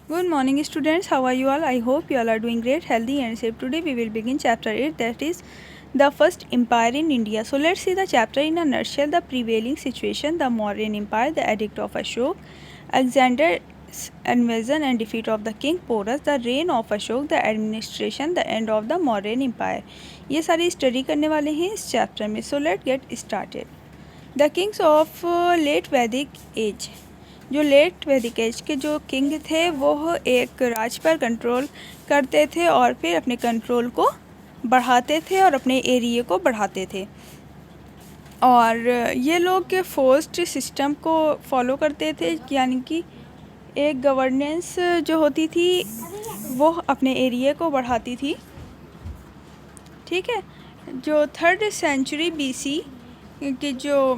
Good morning, students. How are you all? I hope you all are doing great, healthy, and safe. Today we will begin chapter 8, that is the first empire in India. So let's see the chapter in a nutshell. The prevailing situation, the Mauryan Empire, the edict of Ashok, Alexander's invasion and defeat of the king Porus, the reign of Ashok, the administration, the end of the Mauryan Empire. ये सारी study करने वाले हैं इस chapter में. So let's get started. The kings of late Vedic age. जो late वैदिक as के जो किंग थे वो एक राज पर कंट्रोल करते थे और फिर अपने कंट्रोल को बढ़ाते थे और अपने एरिया को बढ़ाते थे. और ये लोग के फोर्स्ड सिस्टम को फॉलो करते थे, यानी कि एक गवर्नेंस जो होती थी वो अपने एरिया को बढ़ाती थी. ठीक है. जो 3rd सेंचुरी बीसी की जो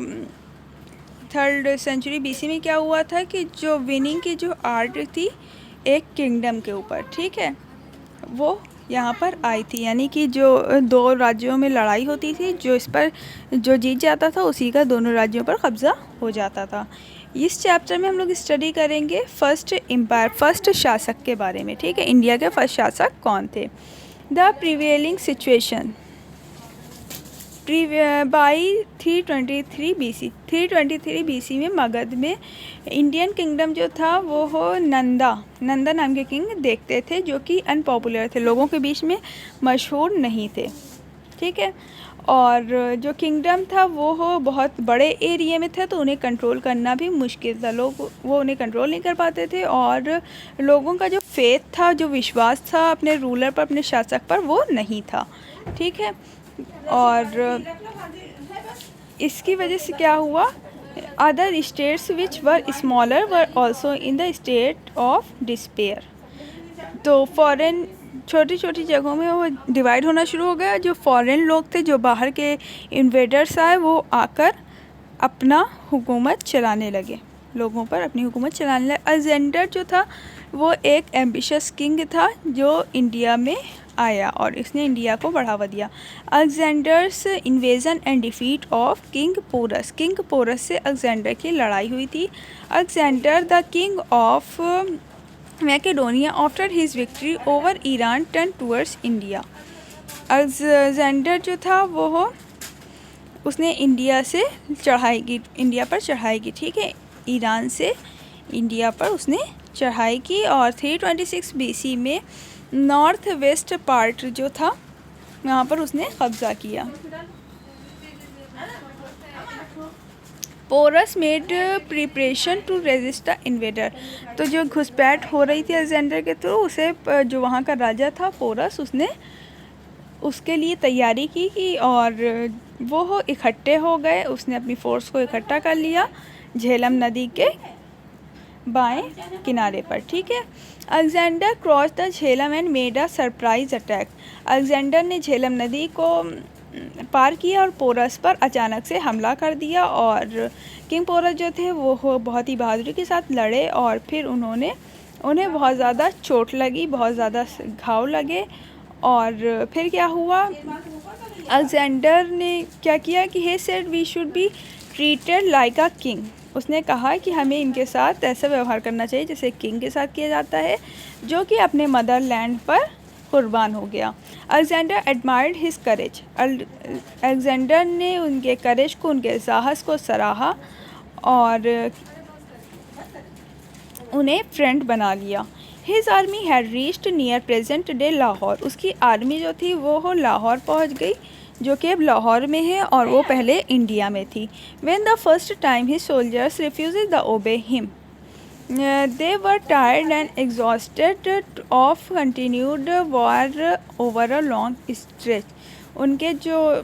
3rd सेंचुरी बीसी में क्या हुआ था कि जो विनिंग की जो आर्ट थी एक किंगडम के ऊपर, ठीक है, वो यहाँ पर आई थी. यानी कि जो दो राज्यों में लड़ाई होती थी, जो इस पर जो जीत जाता था उसी का दोनों राज्यों पर कब्ज़ा हो जाता था. इस चैप्टर में हम लोग स्टडी करेंगे फर्स्ट एम्पायर, फर्स्ट शासक के बारे में. ठीक है, इंडिया के फर्स्ट शासक कौन थे. The prevailing situation by 323 BC में मगध में इंडियन किंगडम जो था वो हो नंदा नाम के किंग देखते थे, जो कि अनपॉपुलर थे, लोगों के बीच में मशहूर नहीं थे. ठीक है. और जो किंगडम था वो हो बहुत बड़े एरिया में था, तो उन्हें कंट्रोल करना भी मुश्किल था. लोग वो उन्हें कंट्रोल नहीं कर पाते थे और लोगों का जो फेथ था, जो विश्वास था अपने रूलर पर, अपने शासक पर, वो नहीं था. ठीक है. और इसकी वजह से क्या हुआ, other states which were smaller were also in the state of despair. तो फॉरेन छोटी छोटी जगहों में वो डिवाइड होना शुरू हो गया. जो फॉरेन लोग थे, जो बाहर के इन्वेडर्स आए, वो आकर अपना हुकूमत चलाने लगे, लोगों पर अपनी हुकूमत चलाने लगे. अलेक्जेंडर जो था वो एक एम्बिशियस किंग था जो इंडिया में आया और इसने इंडिया को बढ़ावा दिया. Alexander's invasion and defeat of king Porus से अलेक्जेंडर की लड़ाई हुई थी. Alexander the king of Macedonia after his victory over Iran turn towards India. Alexander जो था वो उसने इंडिया पर चढ़ाई की. ठीक है. ईरान से इंडिया पर उसने चढ़ाई की और 326 बीसी में नॉर्थ वेस्ट पार्ट जो था वहाँ पर उसने कब्ज़ा किया. Porus made preparation to resist the invader. तो जो घुसपैठ हो रही थी अलेक्जेंडर के थ्रू, उसे जो वहाँ का राजा था पोरस, उसने उसके लिए तैयारी की और वो इकट्ठे हो गए. उसने अपनी फोर्स को इकट्ठा कर लिया झेलम नदी के बाएं किनारे पर. ठीक है. Alexander cross the Jhelum and made a surprise attack. Alexander ने झेलम नदी को पार किया और पोरस पर अचानक से हमला कर दिया. और किंग पोरस जो थे वो बहुत ही बहादुरी के साथ लड़े और फिर उन्हें बहुत ज़्यादा चोट लगी, बहुत ज़्यादा घाव लगे. और फिर क्या हुआ, अलेक्जेंडर ने क्या किया कि he said we should be treated like a king. उसने कहा कि हमें इनके साथ ऐसा व्यवहार करना चाहिए जैसे किंग के साथ किया जाता है, जो कि अपने मदरलैंड पर कुर्बान हो गया. अलेक्जेंडर एडमायर्ड हिज करेज. अलेक्जेंडर ने उनके करेज को, उनके साहस को सराहा और उन्हें फ्रेंड बना लिया. His army had reached near present day Lahore. उसकी आर्मी जो थी वो लाहौर पहुंच गई, जो कि अब लाहौर में है और वो पहले इंडिया में थी. When the first time his soldiers refused the obey him, they were tired and exhausted of continued war over a long stretch. उनके जो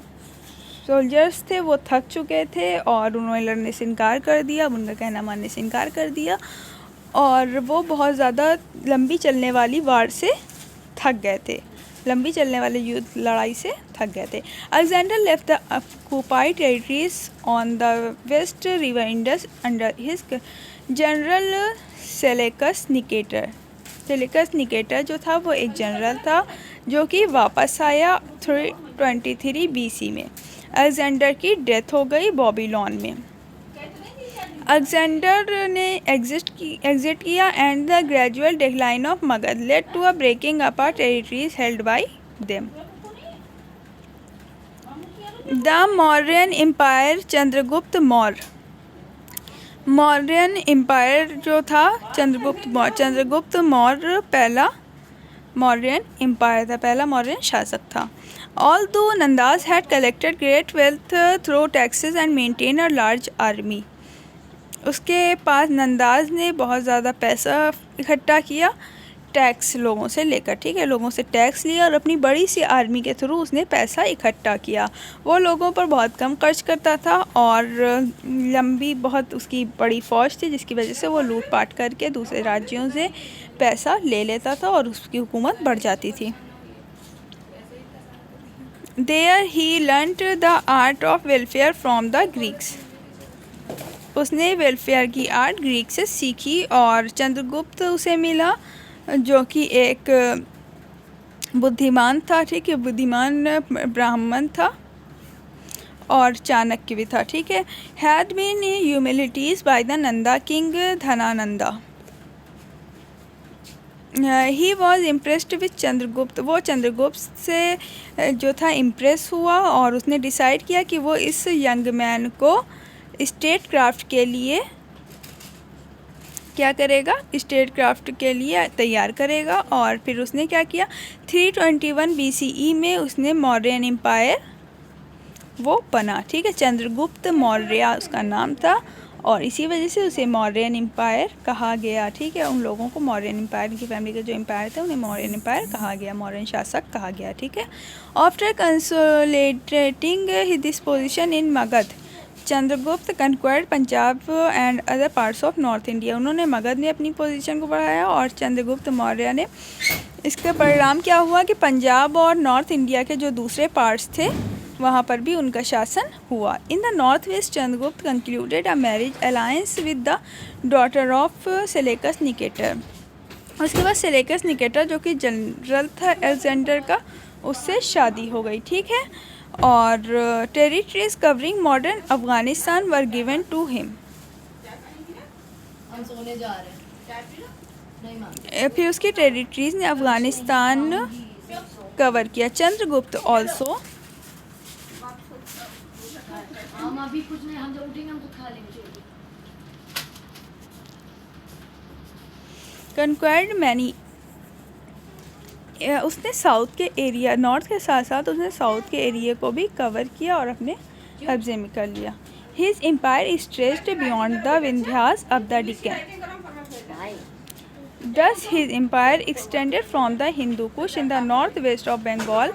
सोल्जर्स थे वो थक चुके थे और उन्होंने लड़ने से इनकार कर दिया, उनका कहना मानने से इनकार कर दिया और वो बहुत ज़्यादा लंबी चलने वाली वार से थक गए थे, लंबी चलने वाले युद्ध लड़ाई से थक गए थे. Alexander left the occupied territories on the west river Indus under his general Seleucus Nicator जो था वो एक जनरल था जो कि वापस आया 323 बीसी में. अलेक्जेंडर की डेथ हो गई बॉबीलोन में. अलेक्जेंडर ने एग्जिट किया and the gradual decline of Magadh led to a breaking up of territories held by them. The Mauryan empire Chandragupta Mauryan empire जो था चंद्रगुप्त मौर्य पहला मौर्यन एम्पायर था, पहला मौर्यन शासक था। Although Nandas had collected great wealth through taxes and maintained a large army, उसके पास नंदाज ने बहुत ज़्यादा पैसा इकट्ठा किया टैक्स लोगों से लेकर, ठीक है, लोगों से टैक्स लिया और अपनी बड़ी सी आर्मी के थ्रू उसने पैसा इकट्ठा किया। वो लोगों पर बहुत कम खर्च करता था और लंबी बहुत उसकी बड़ी फ़ौज थी, जिसकी वजह से वो लूटपाट करके दूसरे राज्यों से पैसा ले लेता था और उसकी हुकूमत बढ़ जाती थी। There he learnt the art of welfare from the Greeks. उसने वेलफेयर की आर्ट ग्रीक से सीखी और चंद्रगुप्त उसे मिला जो कि एक बुद्धिमान था, ठीक है, बुद्धिमान ब्राह्मण था और चाणक्य भी था, ठीक है। Had been humiliated by the Nanda king Dhanananda. He was impressed with Chandragupta, वो चंद्रगुप्त से जो था इम्प्रेस हुआ और उसने डिसाइड किया कि वो इस यंग मैन को स्टेट क्राफ्ट के लिए क्या करेगा, स्टेट क्राफ्ट के लिए तैयार करेगा। और फिर उसने क्या किया, 321 BCE में उसने मौर्यन एम्पायर वो बना, ठीक है, चंद्रगुप्त मौर्य उसका नाम था और इसी वजह से उसे मौर्यन एम्पायर कहा गया, ठीक है। उन लोगों को मौर्यन एम्पायर की फैमिली के जो एम्पायर थे उन्हें मौर्यन एम्पायर कहा गया, मौर्यन शासक कहा गया, ठीक है। After consolidating this position in Magadh, Chandragupta conquered Punjab and other parts of north India. उन्होंने मगध में अपनी पोजीशन को बढ़ाया और चंद्रगुप्त मौर्य ने, इसका परिणाम क्या हुआ कि पंजाब और नॉर्थ इंडिया के जो दूसरे पार्ट्स थे वहाँ पर भी उनका शासन हुआ। In the north west Chandragupta concluded a marriage alliance with the daughter of Seleucus Nicator. उसके बाद सेलेकस निकेटर जो कि जनरल था अलेक्जेंडर का, उससे शादी हो गई, ठीक है। और territories covering modern Afghanistan were given to him. फिर उसकी टेरिटरीज ने अफगानिस्तान कवर किया। चंद्रगुप्त ऑल्सो कंक्वायर्ड मैनी, उसने साउथ के एरिया, नॉर्थ के साथ साथ उसने साउथ के एरिया को भी कवर किया और अपने कब्जे में कर लिया। His empire stretched beyond the Vindhyas of the Deccan. Thus his empire extended from the Hindu Kush in the northwest of Bengal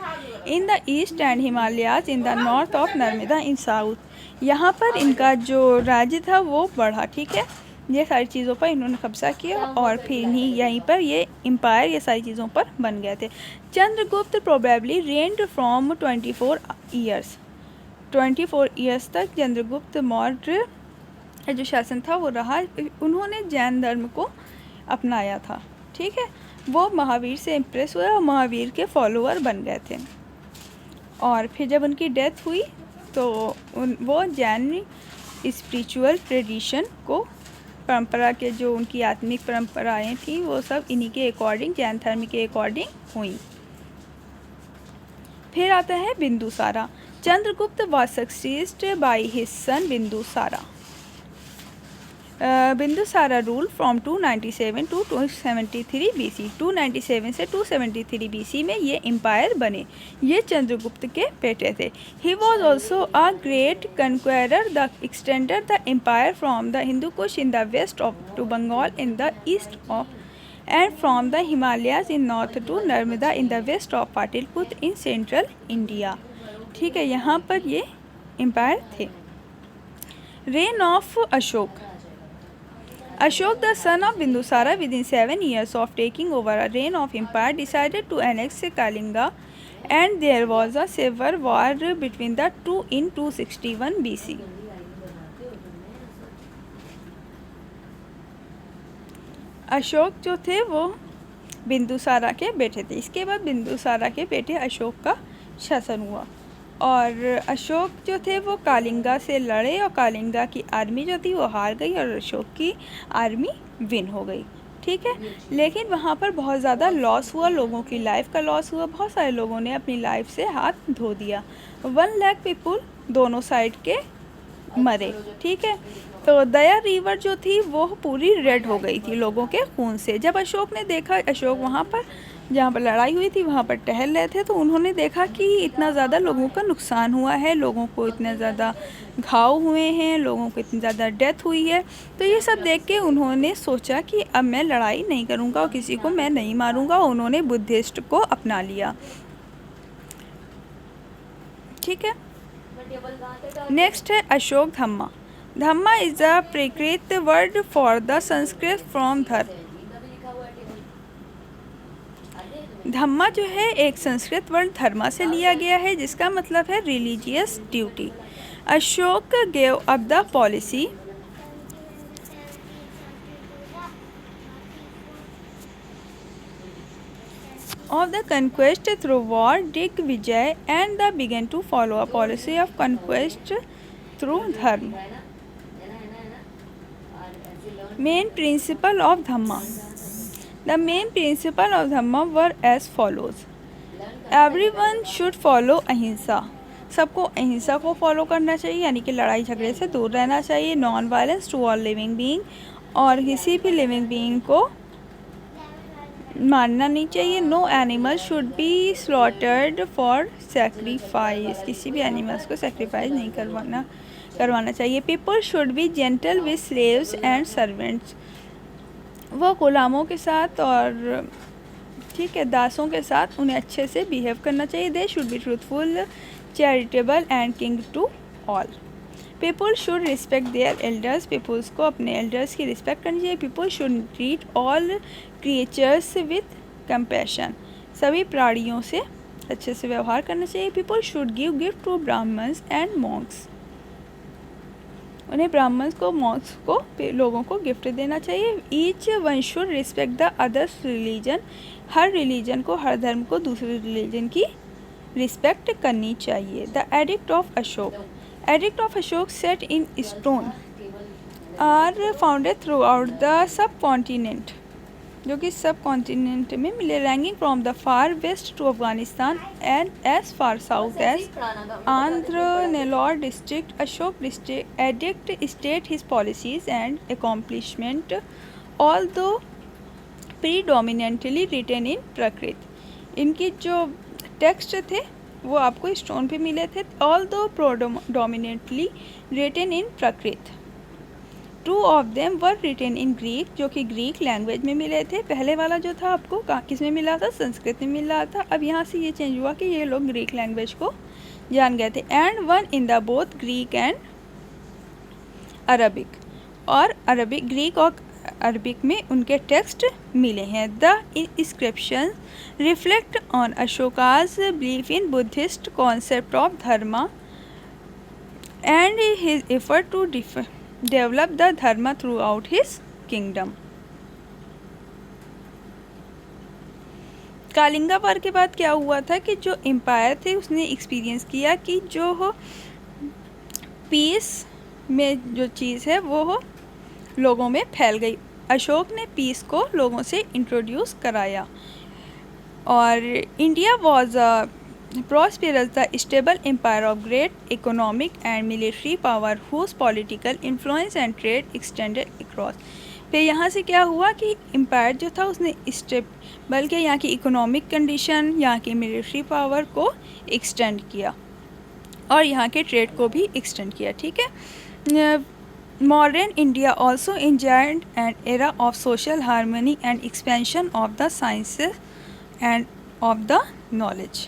in the east and Himalayas in the north of Narmada in south। यहाँ पर इनका जो राज्य था वो बढ़ा, ठीक है, ये सारी चीज़ों पर इन्होंने कब्जा किया और फिर यहीं पर ये एम्पायर ये सारी चीज़ों पर बन गए थे। Chandragupta probably ruled from 24 years तक चंद्रगुप्त मौर्य जो शासन था वो रहा। उन्होंने जैन धर्म को अपनाया था, ठीक है, वो महावीर से इम्प्रेस हुए और महावीर के फॉलोअर बन गए थे। और फिर जब उनकी डेथ हुई तो वो जैन स्पिरिचुअल ट्रेडिशन को, परंपरा के जो उनकी आत्मिक परंपराएं थी वो सब इन्हीं के अकॉर्डिंग, जैन धर्म के अकॉर्डिंग हुई। फिर आता है Bindusara. Chandragupta was succeed by his son Bindusara. Bindusara rule from 297 to 273 BC। 297 से 273 BC में ये एम्पायर बने। ये चंद्रगुप्त के बेटे थे। He was also a great conqueror the extended the empire from the Hindu Kush in the west of to Bengal in the east of and from the Himalayas in north to Narmada in the west of Pataliputra in central India, ठीक है, यहाँ पर ये empire थे। Reign of Ashok. Ashok, the son of Bindusara, within 7 years of taking over a reign of empire, decided to annex Kalinga, and there was a civil war between the two in 261 BC. Ashok जो थे वो बिंदुसारा के बेटे थे। इसके बाद बिंदुसारा के बेटे अशोक का शासन हुआ। और अशोक जो थे वो कालिंगा से लड़े और कालिंगा की आर्मी जो थी वो हार गई और अशोक की आर्मी विन हो गई। ठीक है, लेकिन वहाँ पर बहुत ज़्यादा लॉस हुआ, लोगों की लाइफ का लॉस हुआ, बहुत सारे लोगों ने अपनी लाइफ से हाथ धो दिया। 1 लाख पीपल दोनों साइड के मरे। ठीक है, तो दया रिवर जो थी वो पूरी रेड हो गई थी लोगों के खून से। जब अशोक ने देखा, अशोक वहाँ पर जहाँ पर लड़ाई हुई थी वहाँ पर टहल रहे थे, तो उन्होंने देखा कि इतना ज़्यादा लोगों का नुकसान हुआ है, लोगों को इतने ज़्यादा घाव हुए हैं, लोगों को इतनी ज़्यादा डेथ हुई है। तो ये सब देख के उन्होंने सोचा कि अब मैं लड़ाई नहीं करूँगा और किसी को मैं नहीं मारूँगा। उन्होंने बुद्धिस्ट को अपना लिया। ठीक है, नेक्स्ट है Ashok Dhamma. Dhamma is a Prakrit word for the Sanskrit from Dharma. Dhamma जो है एक संस्कृत वर्ड धर्मा से लिया गया है, जिसका मतलब है religious duty. Ashok gave up the policy of the conquest through war, Digvijay, and the began to follow a policy of conquest through dharma. Main principle of Dhamma. The main principle of Dhamma were as follows. Everyone should follow अहिंसा। सबको अहिंसा को follow करना चाहिए, यानी कि लड़ाई झगड़े से दूर रहना चाहिए। Non violence to all living being, और किसी भी लिविंग बीइंग को मारना नहीं चाहिए। No animal should be slaughtered for sacrifice, किसी भी एनिमल्स को सेक्रीफाइस नहीं करवाना चाहिए। People should be gentle with slaves and servants, वो गुलामों के साथ और ठीक है दासों के साथ उन्हें अच्छे से बिहेव करना चाहिए। They should be truthful, charitable and king to all. People should respect their elders, peoples को अपने एल्डर्स की रिस्पेक्ट करनी चाहिए। People should treat all creatures with compassion, सभी प्राणियों से अच्छे से व्यवहार करना चाहिए। People should give gift to Brahmans and monks, उन्हें ब्राह्मण्स को मॉन्क्स को लोगों को गिफ्ट देना चाहिए। Each one should respect the others religion, हर रिलीजन को, हर धर्म को दूसरे रिलीजन की रिस्पेक्ट करनी चाहिए। The edict of Ashok. Edict of Ashok set in stone are found throughout the subcontinent, जो कि सब कॉन्टिनेंट में मिले। Ranging from the far west to Afghanistan and as far south as Andhra Nellore district. Ashok district edict state his policies and accomplishment although predominantly written in Prakrit. इनकी जो text थे वो आपको stone पे मिले थे। Although predominantly written in Prakrit. 2 of them were written in Greek, जो कि ग्रीक लैंग्वेज में मिले थे। पहले वाला जो था आपको किस में मिला था, संस्कृत में मिला था। अब यहाँ से ये चेंज हुआ कि ये लोग ग्रीक लैंग्वेज को जान गए थे। And 1 in the both Greek and Arabic, और अरबिक, ग्रीक और अरबिक में उनके टेक्स्ट मिले हैं। The inscription reflect on Ashoka's belief in Buddhist concept of Dharma and his effort to develop the Dharma throughout his kingdom. Kalinga war के बाद क्या हुआ था कि जो एम्पायर थे उसने एक्सपीरियंस किया कि जो हो पीस में जो चीज़ है वो हो लोगों में फैल गई। अशोक ने पीस को लोगों से इंट्रोड्यूस कराया। और India was a prosperous, the stable empire of great economic and military power whose political influence and trade extended across। फिर यहाँ से क्या हुआ कि एम्पायर जो था उसने बल्कि यहाँ की इकोनॉमिक कंडीशन, यहाँ की मिलिट्री पावर को एक्सटेंड किया और यहाँ के ट्रेड को भी एक्सटेंड किया। ठीक है, modern India also enjoyed an era of social harmony and expansion of the sciences and of the knowledge।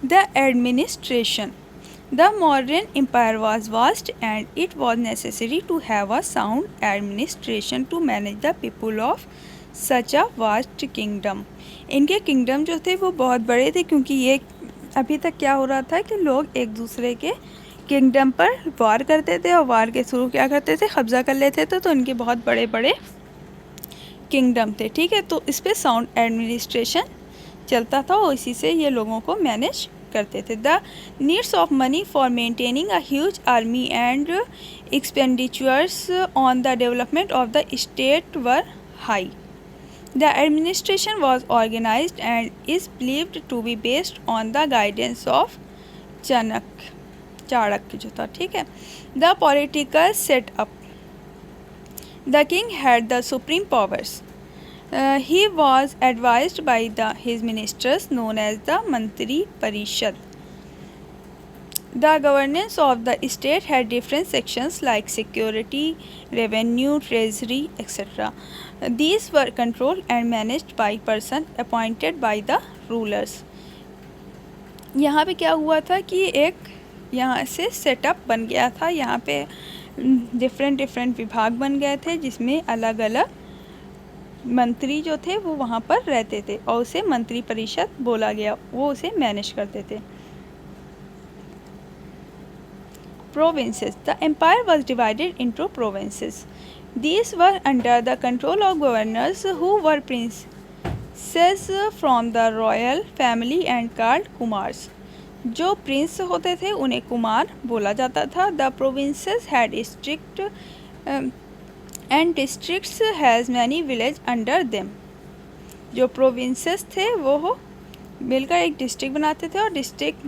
The administration. The modern empire was vast and it was necessary to have a sound administration to manage the people of such a vast kingdom। इनके kingdom जो थे वो बहुत बड़े थे, क्योंकि ये अभी तक क्या हो रहा था कि लोग एक दूसरे के किंगडम पर वार करते थे और वार के थ्रू क्या करते थे, कब्ज़ा कर लेते थे। तो उनके बहुत बड़े बड़े किंगडम थे, ठीक है। तो इस पर साउंड एडमिनिस्ट्रेशन चलता था और इसी से ये लोगों को मैनेज करते थे। The needs of money for maintaining a huge army and expenditures on the development of the state were high. The administration was organized and is believed to be based on the guidance of Chanakya जो था, ठीक है। The political setup. The king had the supreme powers. He was advised by his ministers known as the Mantri Parishad. The governance of the state had different sections like security, revenue, treasury, etc. These were controlled and managed by person appointed by the rulers. यहाँ पे क्या हुआ था कि एक यहाँ से setup बन गया था, यहाँ पे डिफरेंट विभाग बन गए थे जिसमें अलग अलग मंत्री जो थे वो वहाँ पर रहते थे और उसे मंत्री परिषद बोला गया, वो उसे मैनेज करते थे। Provinces. The empire was divided into provinces. These were under the control of governors who were princes from the royal family and called kumars. जो प्रिंस होते थे उन्हें कुमार बोला जाता था। The provinces had strict and districts has many villages under them. जो provinces थे वो मिलकर एक डिस्ट्रिक्ट बनाते थे और डिस्ट्रिक्ट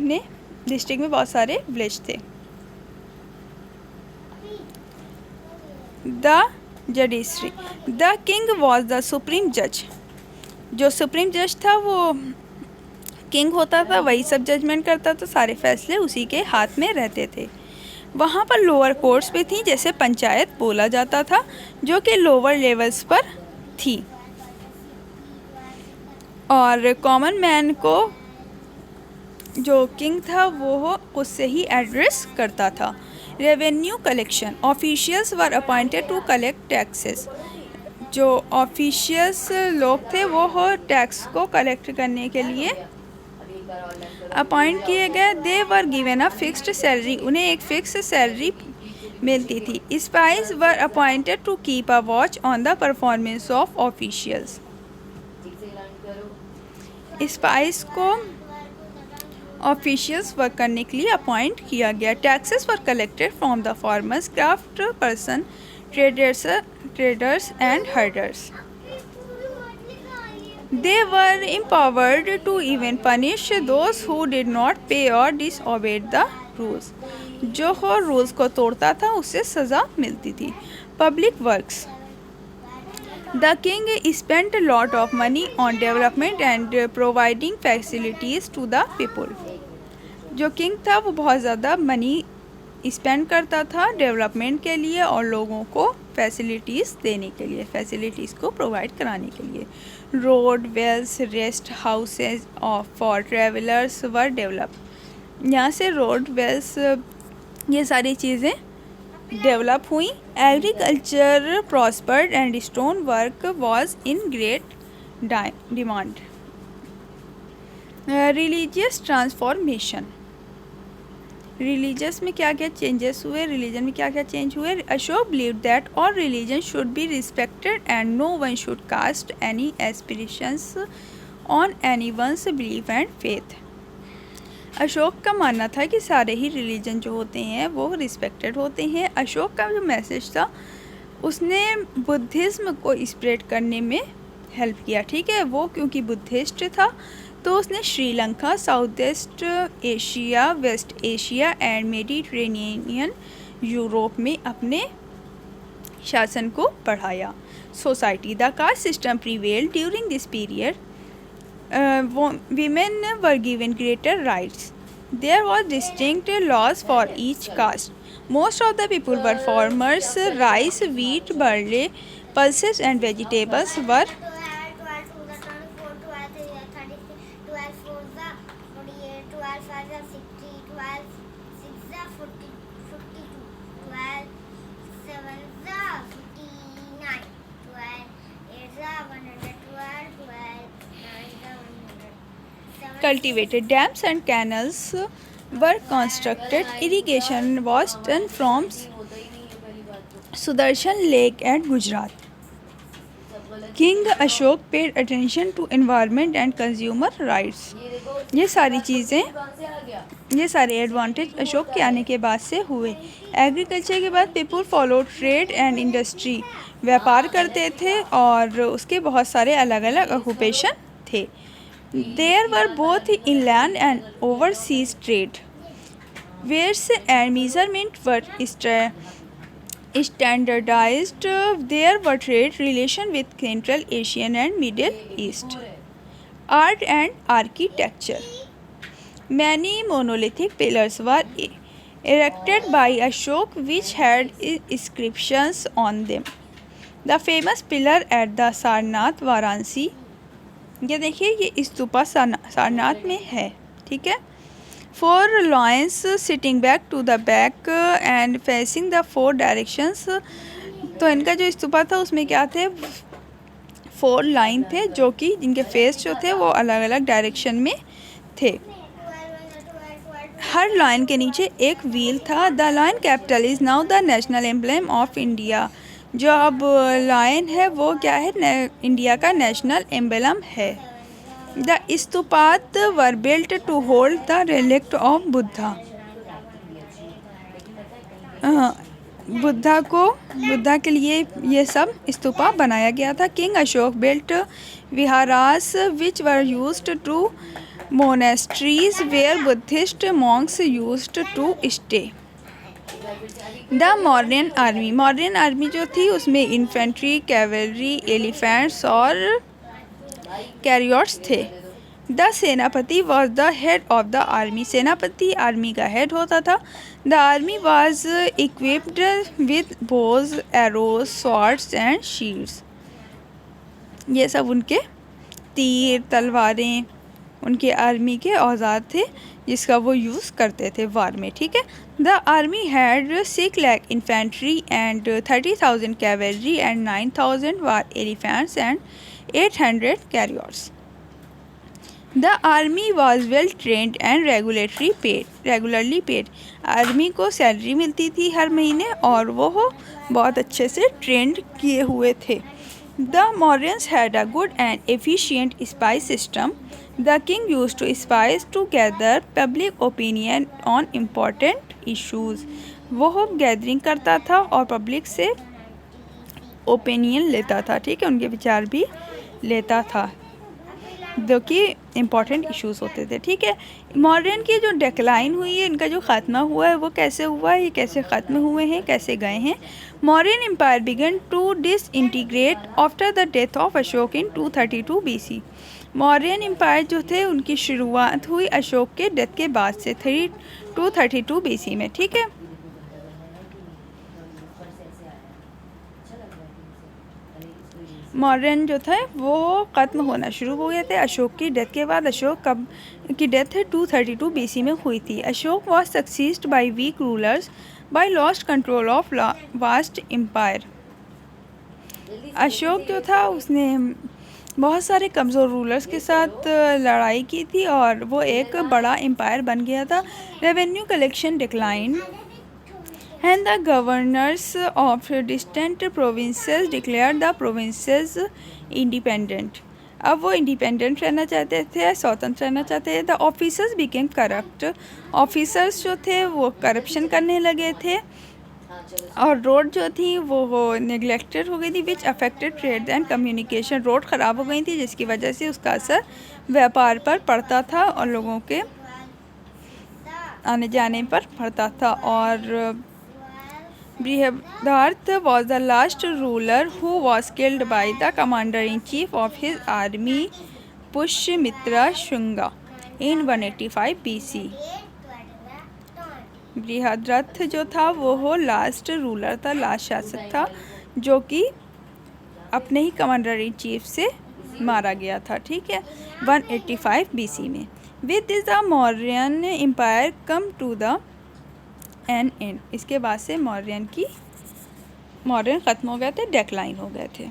में बहुत सारे विलेज थे। The judiciary. The king was the supreme जज. जो सुप्रीम जज था वो किंग होता था, वही सब जजमेंट करता था, सारे फैसले उसी के हाथ में रहते थे। वहाँ पर लोअर कोर्ट्स भी थी, जैसे पंचायत बोला जाता था, जो कि लोअर लेवल्स पर थी और कॉमन मैन को जो किंग था वो उससे ही एड्रेस करता था। Revenue collection. Officials were appointed to collect taxes. जो ऑफिशियल्स लोग थे वो टैक्स को कलेक्ट करने के लिए अपॉइंट किए गए। They were given a fixed salary. उन्हें एक फिक्स सैलरी मिलती थी। Spies were appointed to keep a watch on the performance of officials. Spies को ऑफिशियल्स वर्क करने के लिए अपॉइंट किया गया। Taxes were collected from the farmers, craft person, traders and herders. They were empowered to even punish those who did not pay or disobeyed the rules. जो rules को तोड़ता था उससे सज़ा मिलती थी। Public works. The king spent a lot of money on development and providing facilities to the people. जो king था वो बहुत ज़्यादा मनी स्पेंड करता था डेवलपमेंट के लिए और लोगों को फैसिलिटीज़ देने के लिए, फैसिलिटीज़ को प्रोवाइड कराने के लिए। Road, wells, rest houses for travellers were develop. यहाँ से रोड, वेल्स, ये सारी चीज़ें डेवलप हुई. Agriculture prospered and stone work was in great demand. Religious transformation. Religious में क्या क्या चेंजेस हुए, रिलीजन में क्या क्या चेंज हुए. Ashoka believe that all religion should be respected and no one should cast any aspirations on any one's belief and faith. Ashoka का मानना था कि सारे ही रिलीजन जो होते हैं वो रिस्पेक्टेड होते हैं. अशोक का जो मैसेज था उसने बुद्धिज़्म को स्प्रेड करने में हेल्प किया, ठीक है. वो क्योंकि बुद्धिस्ट था तो उसने Sri Lanka, south east Asia, west Asia and Mediterranean Europe में अपने शासन को बढ़ाया. Society. The caste system prevailed during this period. women were given greater rights. There was distinct laws for each caste. Most of the people were farmers. Rice, wheat, barley, pulses and vegetables were cultivated. Dams and canals were constructed, irrigation was done from Sudarshan Lake at Gujarat. King Ashok paid attention to environment and consumer rights. ये सारी चीज़ें, ये सारे advantage Ashok के आने के बाद से हुए। एग्रीकल्चर के बाद people follow trade and industry, व्यापार करते थे और उसके बहुत सारे अलग अलग ऑक्यूपेशन थे। There were both inland and overseas trade, weights and measurement were standardized. There were trade relation with Central Asian and Middle East. Art and architecture. Many monolithic pillars were erected by Ashok which had inscriptions on them. The famous pillar at the Sarnath Varanasi, ये देखिए ये स्तूपा सारनाथ में है, ठीक है। 4 lions sitting back to the back and facing the 4 directions. तो इनका जो स्तूपा था उसमें क्या थे, 4 लाइन थे जो कि जिनके फेस जो थे वो अलग अलग डायरेक्शन में थे। हर लाइन के नीचे एक व्हील था। The lion capital is now the national emblem of India. जो अब लायन है वो क्या है, इंडिया का नेशनल एम्ब्लम है। The stupat were built to hold the relic of Buddha. Buddha के लिए ये सब स्तूपा बनाया गया था। King Ashok built viharas which were used to monasteries where Buddhist monks used to stay. The Mauryan army जो थी उसमें इन्फेंट्री, कैवलरी, एलिफेंट्स और कैरियट्स थे। द सेनापति was the head of the army, सेनापति आर्मी का हेड होता था। The army was equipped with Bhoj, arrows, swords and shields. ये सब उनके तीर, तलवारें, उनके आर्मी के औजार थे जिसका वो यूज़ करते थे वार में, ठीक है। The army had 6 lakh infantry and 30,000 cavalry and 9,000 war elephants and 800 carriers. The army was well trained and regularly paid. Army को सैलरी मिलती थी हर महीने और वो बहुत अच्छे से ट्रेंड किए हुए थे। The Mauryans had a good and efficient spy system. The king used to spies to gather public opinion on important issues. वो गैदरिंग करता था और पब्लिक से ओपिनियन लेता था, ठीक है, उनके विचार भी लेता था जो कि इम्पॉर्टेंट इश्यूज़ होते थे, ठीक है। मॉडर्न की जो डिक्लाइन हुई है, इनका जो ख़त्मा हुआ है वो कैसे हुआ है, ये कैसे ख़त्म हुए हैं, कैसे गए हैं। Mauryan empire began to disintegrate after the death of Ashoka in 232 BC। Mauryan empire जो थे उनकी शुरुआत हुई अशोक के डेथ के बाद से 232 BC में, ठीक है। मौर्यन जो थे वो ख़त्म होना शुरू हो गए थे अशोक की डेथ के बाद। अशोक की डेथ 232 BC में हुई थी। Ashok was succeeded by weak rulers by lost control of vast empire. Ashok जो था उसने बहुत सारे कमज़ोर रूलर्स के साथ लड़ाई की थी और वो एक बड़ा एम्पायर बन गया था। Revenue collection decline and the governors of distant provinces declared the provinces independent. अब वो इंडिपेंडेंट रहना चाहते थे, स्वतंत्र रहना चाहते थे। The officers became corrupt, officers जो थे वो करप्शन करने लगे थे और रोड जो थी वो नेग्लेक्टेड हो गई थी, which affected trade and communication. Road ख़राब हो गई थी जिसकी वजह से उसका असर व्यापार पर पड़ता था और लोगों के आने जाने पर पड़ता था। और बृहदारथ was the last ruler who was killed by the commander-in-chief of his army Pushyamitra Shunga in 185 BC. बृहदारथ जो था वो लास्ट रूलर था, लास्ट शासक था जो कि अपने ही कमांडर इन चीफ से मारा गया था, ठीक है, 185 BC में। With this the Mauryan empire come to the end. इसके बाद से मौर्यन ख़त्म हो गए थे, डेक्लाइन हो गए थे।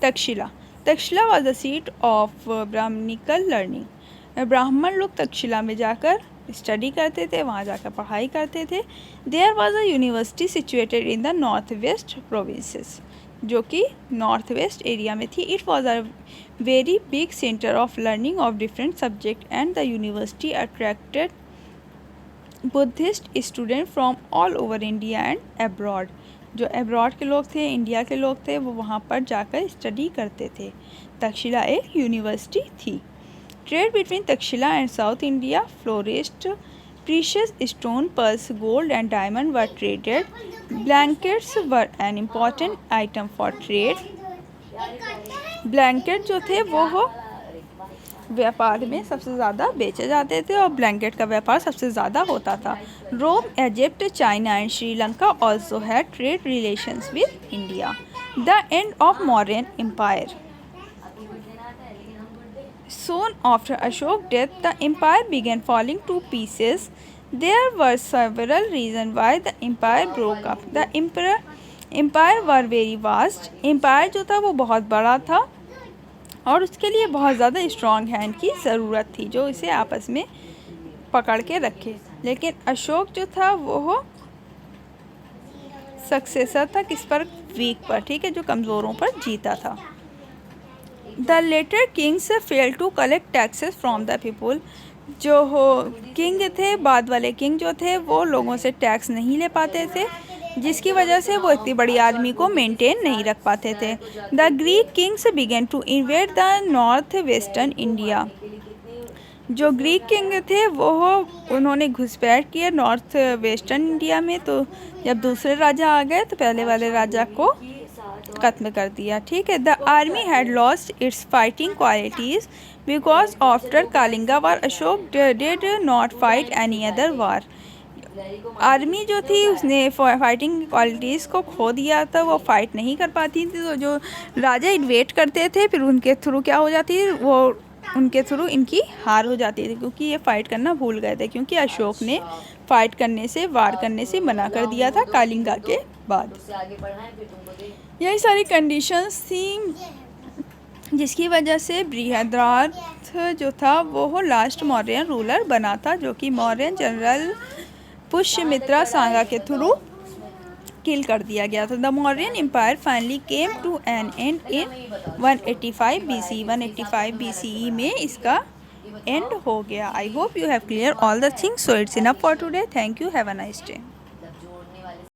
Taxila was the seat of Brahmanical learning. Brahman लोग तक्षशिला में जाकर स्टडी करते थे, वहाँ जाकर पढ़ाई करते थे। There was a university situated in the north west provinces, जो कि नॉर्थ वेस्ट एरिया में थी। It was a very big centre of learning of different subject and the university attracted Buddhist student from all over India and abroad. जो abroad के लोग थे, India के लोग थे, वो वहाँ पर जाकर स्टडी करते थे। तक्षशिला एक यूनिवर्सिटी थी। Trade between Takshashila and south India flourished. Precious stone, pearls, gold and diamond were traded. Blankets were an important item for trade. Blanket जो थे वो व्यापार में सबसे ज़्यादा बेचे जाते थे और ब्लैंकेट का व्यापार सबसे ज़्यादा होता था। Rome, Egypt, China and Sri Lanka also had trade relations with India. The end of Mauryan empire. Soon after Ashok's death, the empire began falling to pieces. There were several reasons why the empire broke up. The empire were very vast. Empire जो था वो बहुत बड़ा था और उसके लिए बहुत ज़्यादा स्ट्रॉन्ग हैंड की ज़रूरत थी जो इसे आपस में पकड़ के रखे। लेकिन अशोक जो था वो सक्सेसर था किस पर? वीक पर, ठीक है, जो कमज़ोरों पर जीता था। The later kings fail to collect taxes from the people. जो किंग थे, बाद वाले किंग जो थे वो लोगों से टैक्स नहीं ले पाते थे, जिसकी वजह से वो इतनी बड़ी आर्मी को मेंटेन नहीं रख पाते थे। The Greek kings began to invade the north western India. जो ग्रीक किंग थे वो उन्होंने घुसपैठ किया नॉर्थ वेस्टर्न इंडिया में। तो जब दूसरे राजा आ गए तो पहले वाले राजा को खत्म कर दिया, ठीक है। The army had lost its fighting qualities because after Kalinga war Ashok did not fight any other war. Army जो थी उसने फाइटिंग क्वालिटीज़ को खो दिया था, वो फाइट नहीं कर पाती थी। तो जो राजा इन्वेट करते थे फिर उनके थ्रू क्या हो जाती है, वो उनके थ्रू इनकी हार हो जाती थी क्योंकि ये फ़ाइट करना भूल गए थे, क्योंकि अशोक ने फ़ाइट करने से, वार करने से मना कर दिया था कालिंगा के बाद। यही सारी कंडीशंस थी जिसकी वजह से बृहद्रथ जो था वो लास्ट मौर्यन रूलर बना था, जो कि मौर्यन जनरल पुष्यमित्रा सांगा के थ्रू किल कर दिया गया था। The Mauryan empire finally came to an end in 185 BC। 185 BCE में इसका एंड हो गया। I hope you have clear all the things, so it's enough for today. Thank you, have a nice day.